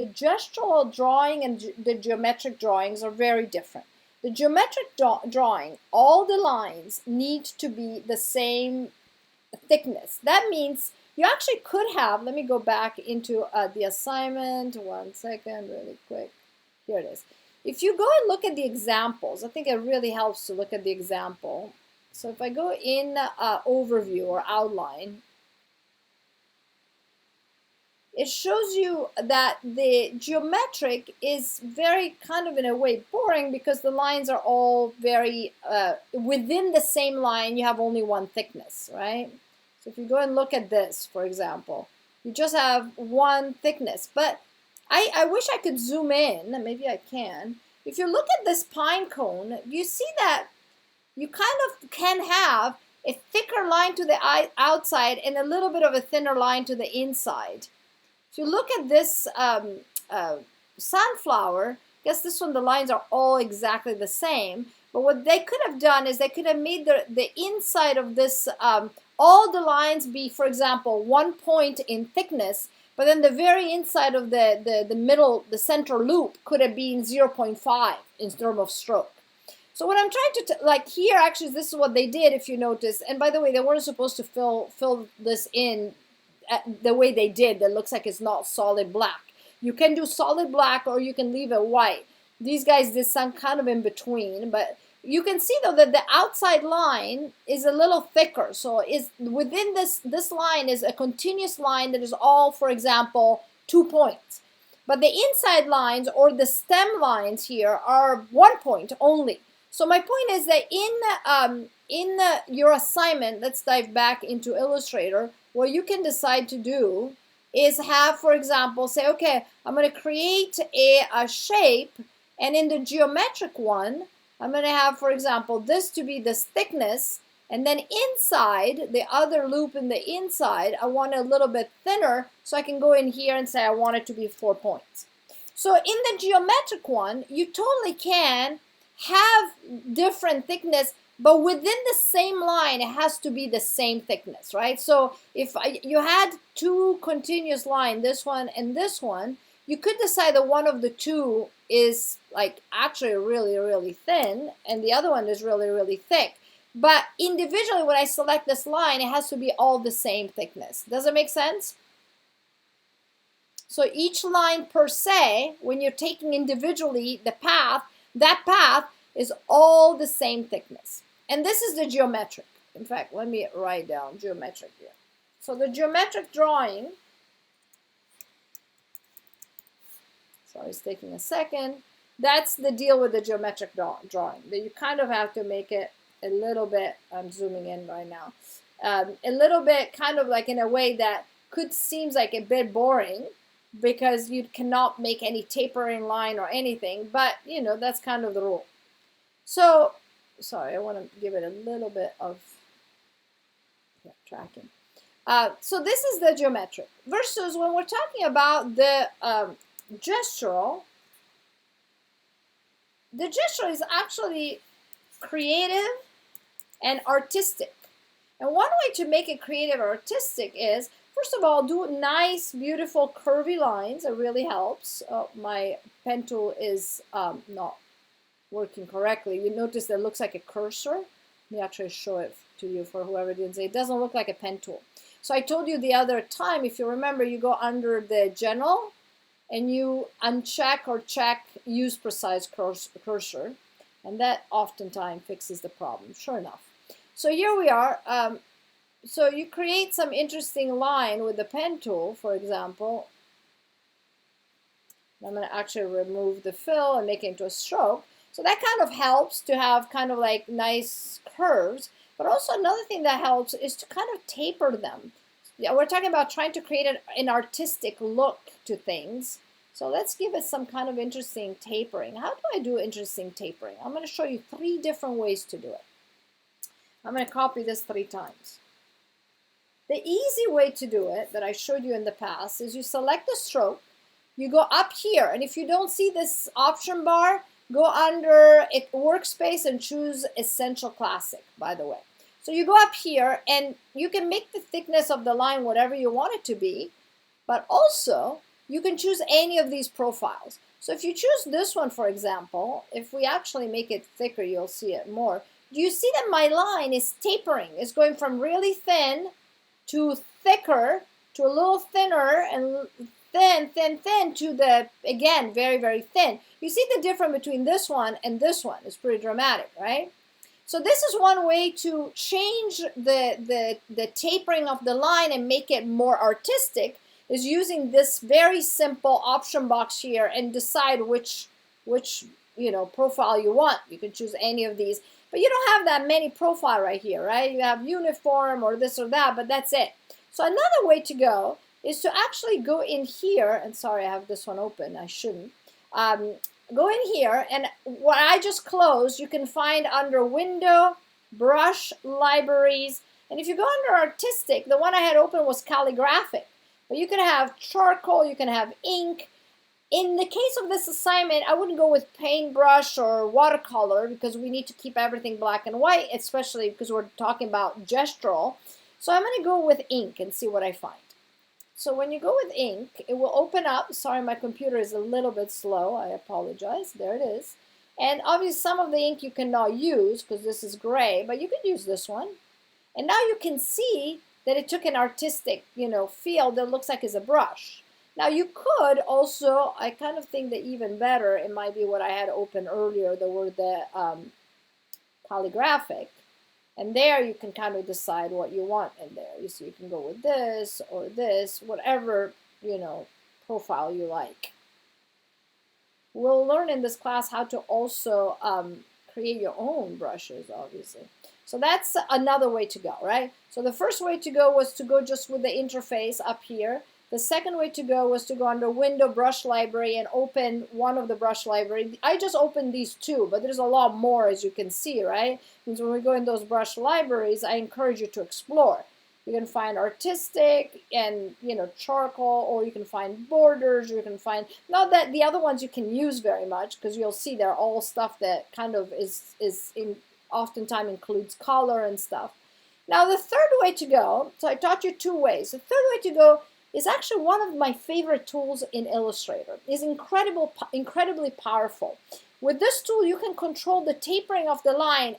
the gestural drawing and the geometric drawings are very different. The geometric drawing, all the lines need to be the same thickness. That means you actually could have, let me go back into the assignment, 1 second, really quick. Here it is. If you go and look at the examples, I think it really helps to look at the example. So if I go in overview or outline, it shows you that the geometric is very kind of in a way boring because the lines are all very, within the same line you have only one thickness, right? So if you go and look at this, for example, you just have one thickness. But I wish I could zoom in, maybe I can. If you look at this pine cone, you see that you kind of can have a thicker line to the outside and a little bit of a thinner line to the inside. If you look at this sunflower, I guess this one, the lines are all exactly the same. But what they could have done is they could have made the inside of this, all the lines be, for example, 1 point in thickness, but then the very inside of the middle, the center loop could have been 0.5 in terms of stroke. So what I'm trying to, like here, actually, this is what they did, if you notice. And by the way, they weren't supposed to fill this in the way they did. That looks like it's not solid black. You can do solid black or you can leave it white. These guys did some kind of in between, but you can see though that the outside line is a little thicker. So is within this line is a continuous line that is all, for example, 2 points. But the inside lines or the stem lines here are 1 point only. So my point is that in your assignment, let's dive back into Illustrator. What you can decide to do is have, for example, say, okay, I'm going to create a shape, and in the geometric one, I'm going to have, for example, this to be this thickness, and then inside, the other loop in the inside, I want it a little bit thinner, so I can go in here and say I want it to be 4 points. So in the geometric one, you totally can have different thickness, but within the same line, it has to be the same thickness, right? So if you had two continuous lines, this one and this one, you could decide that one of the two is like actually really, really thin, and the other one is really, really thick. But individually, when I select this line, it has to be all the same thickness. Does it make sense? So each line per se, when you're taking individually the path, that path is all the same thickness. And this is the geometric. In fact, let me write down geometric here. So the geometric drawing, sorry, it's taking a second. That's the deal with the geometric drawing. That you kind of have to make it a little bit, I'm zooming in right now, a little bit kind of like in a way that could seems like a bit boring because you cannot make any tapering line or anything, but you know, that's kind of the rule. So, sorry, I want to give it a little bit of tracking. So this is the geometric versus when we're talking about the gestural. The gestural is actually creative and artistic. And one way to make it creative or artistic is, first of all, do nice, beautiful, curvy lines. It really helps. My pen tool is not working correctly. You notice that it looks like a cursor. Let me actually show it to you for whoever didn't say. It doesn't look like a pen tool. So I told you the other time, if you remember, you go under the general and you uncheck or check use precise cursor. And that oftentimes fixes the problem, sure enough. So here we are. So you create some interesting line with the pen tool, for example. I'm going to actually remove the fill and make it into a stroke. So that kind of helps to have kind of like nice curves. But also another thing that helps is to kind of taper them. Yeah, we're talking about trying to create an artistic look to things. So let's give it some kind of interesting tapering. How do I do interesting tapering? I'm going to show you 3 different ways to do it. I'm going to copy this 3 times. The easy way to do it that I showed you in the past is you select the stroke, you go up here, and if you don't see this option bar, go under workspace and choose Essential Classic, by the way. So you go up here and you can make the thickness of the line whatever you want it to be, but also you can choose any of these profiles. So if you choose this one, for example, if we actually make it thicker, you'll see it more. Do you see that my line is tapering? It's going from really thin to thicker to a little thinner and thin to the, again, very, very thin. You see the difference between this one and this one. It's pretty dramatic, right? So this is one way to change the tapering of the line and make it more artistic, is using this very simple option box here and decide which profile you want. You can choose any of these, but you don't have that many profile right here, right? You have uniform or this or that, but that's it. So another way to go is to actually go in here, and sorry, I have this one open, I shouldn't. Go in here, and what I just closed, you can find under Window, Brush, Libraries, and if you go under Artistic, the one I had open was Calligraphic, but you can have charcoal, you can have ink. In the case of this assignment, I wouldn't go with paintbrush or watercolor because we need to keep everything black and white, especially because we're talking about gestural. So I'm going to go with ink and see what I find. So when you go with ink, it will open up. Sorry, my computer is a little bit slow. I apologize. There it is. And obviously some of the ink you cannot use because this is gray, but you can use this one. And now you can see that it took an artistic, feel that looks like it's a brush. Now you could also, I kind of think that even better, it might be what I had open earlier, the calligraphic. And there you can kind of decide what you want in there. So you can go with this or this, whatever, profile you like. We'll learn in this class how to also create your own brushes, obviously. So that's another way to go, right? So the first way to go was to go just with the interface up here. The second way to go was to go under Window, Brush Library, and open one of the brush library. I just opened these two, but there's a lot more, as you can see, right? Because when we go in those brush libraries, I encourage you to explore. You can find artistic and, charcoal, or you can find borders, or you can find, not that the other ones you can use very much, because you'll see they're all stuff that kind of oftentimes includes color and stuff. Now, the third way to go, so I taught you two ways. The third way to go is actually one of my favorite tools in Illustrator. It's incredibly powerful. With this tool, you can control the tapering of the line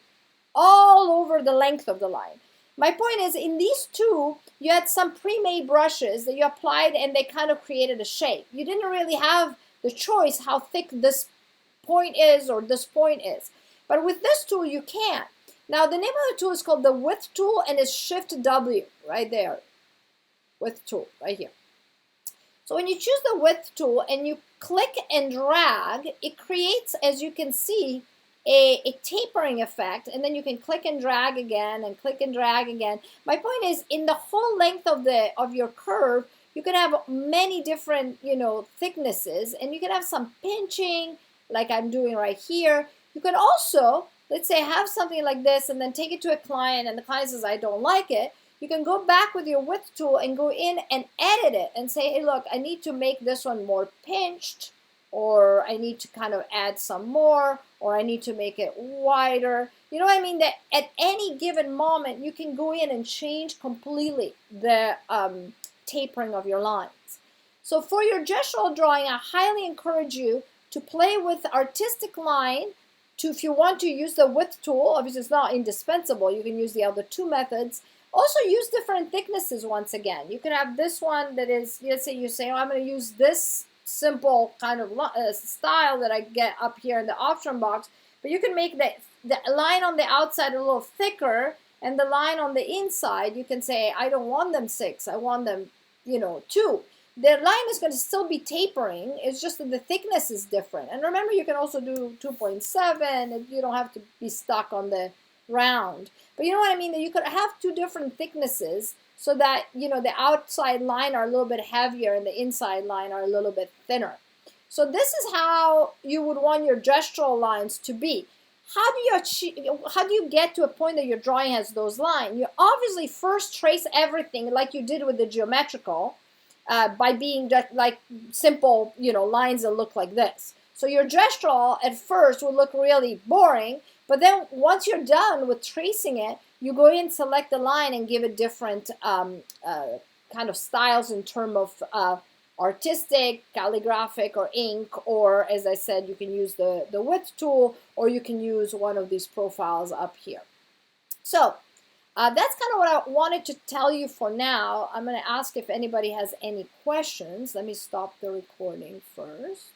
all over the length of the line. My point is, in these two, you had some pre-made brushes that you applied and they kind of created a shape. You didn't really have the choice how thick this point is or this point is. But with this tool, you can. Now, the name of the tool is called the Width tool, and it's Shift W right there. Width tool right here. So when you choose the Width tool and you click and drag, it creates, as you can see, a tapering effect, and then you can click and drag again and click and drag again. My point is, in the whole length of your curve, you can have many different thicknesses, and you can have some pinching like I'm doing right here. You can also, let's say, have something like this and then take it to a client, and the client says, I don't like it. You can go back with your Width tool and go in and edit it and say, hey, look, I need to make this one more pinched, or I need to kind of add some more, or I need to make it wider. You know what I mean? That at any given moment, you can go in and change completely the tapering of your lines. So for your gestural drawing, I highly encourage you to play with artistic line. If you want to use the Width tool, obviously it's not indispensable. You can use the other two methods. Also use different thicknesses once again. You can have this one that is, let's say you say, oh, I'm going to use this simple kind of style that I get up here in the option box, but you can make the line on the outside a little thicker, and the line on the inside, you can say, I don't want them 6, I want them, 2. The line is going to still be tapering, it's just that the thickness is different. And remember, you can also do 2.7, you don't have to be stuck on the round. But you know what I mean? That you could have two different thicknesses so that, the outside line are a little bit heavier and the inside line are a little bit thinner. So this is how you would want your gestural lines to be. How do you get to a point that your drawing has those lines? You obviously first trace everything like you did with the geometrical by being just like simple, lines that look like this. So your gestural at first will look really boring, but then once you're done with tracing it, you go in, select the line, and give it different kind of styles in terms of artistic, calligraphic, or ink, or as I said, you can use the width tool, or you can use one of these profiles up here. So that's kind of what I wanted to tell you for now. I'm going to ask if anybody has any questions. Let me stop the recording first.